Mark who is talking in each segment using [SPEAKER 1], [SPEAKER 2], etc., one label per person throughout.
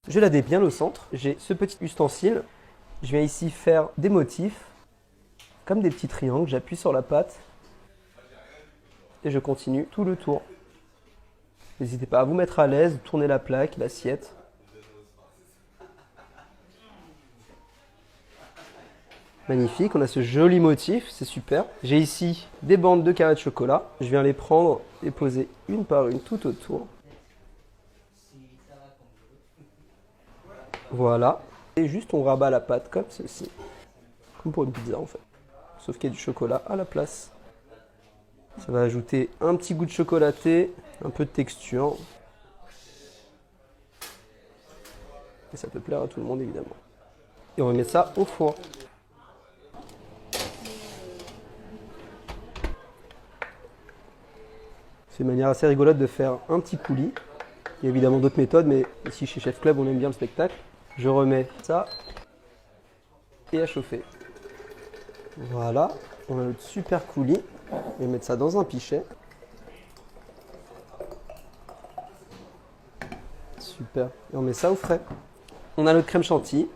[SPEAKER 1] Je la dé bien au centre. J'ai ce petit ustensile. Je viens ici faire des motifs, comme des petits triangles. J'appuie sur la pâte et je continue tout le tour. N'hésitez pas à vous mettre à l'aise, tourner la plaque, l'assiette. Magnifique, on a ce joli motif, c'est super. J'ai ici des bandes de carrés de chocolat. Je viens les prendre et poser une par une tout autour. Voilà. Et juste on rabat la pâte comme ceci. Comme pour une pizza en fait. Sauf qu'il y a du chocolat à la place. Ça va ajouter un petit goût de chocolaté, un peu de texture. Et ça peut plaire à tout le monde évidemment. Et on va mettre ça au four. C'est une manière assez rigolote de faire un petit coulis. Il y a évidemment d'autres méthodes, mais ici chez Chef Club, on aime bien le spectacle. Je remets ça et à chauffer. Voilà, on a notre super coulis. On va mettre ça dans un pichet. Super. Et on met ça au frais. On a notre crème chantilly.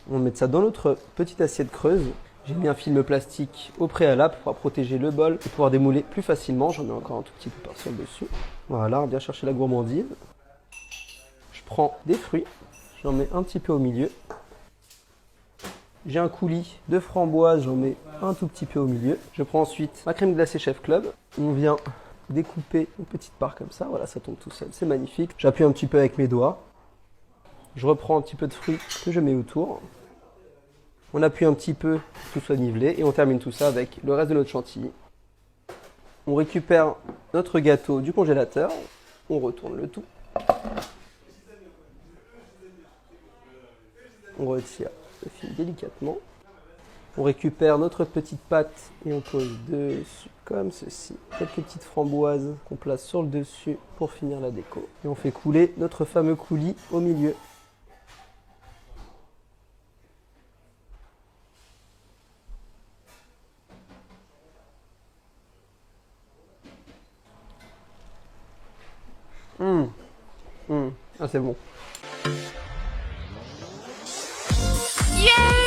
[SPEAKER 1] On va mettre ça dans notre petite assiette creuse. J'ai mis un film plastique au préalable pour pouvoir protéger le bol et pouvoir démouler plus facilement. J'en ai encore un tout petit peu par-ci dessus. Voilà, on vient chercher la gourmandise. Je prends des fruits, j'en mets un petit peu au milieu. J'ai un coulis de framboises, j'en mets un tout petit peu au milieu. Je prends ensuite ma crème glacée Chef Club. On vient découper une petite part comme ça. Voilà, ça tombe tout seul, c'est magnifique. J'appuie un petit peu avec mes doigts. Je reprends un petit peu de fruits que je mets autour. On appuie un petit peu pour que tout soit nivelé et on termine tout ça avec le reste de notre chantilly. On récupère notre gâteau du congélateur. On retourne le tout. On retire le fil délicatement. On récupère notre petite pâte et on pose dessus comme ceci. Quelques petites framboises qu'on place sur le dessus pour finir la déco. Et on fait couler notre fameux coulis au milieu. Ah, c'est bon.
[SPEAKER 2] Yeah!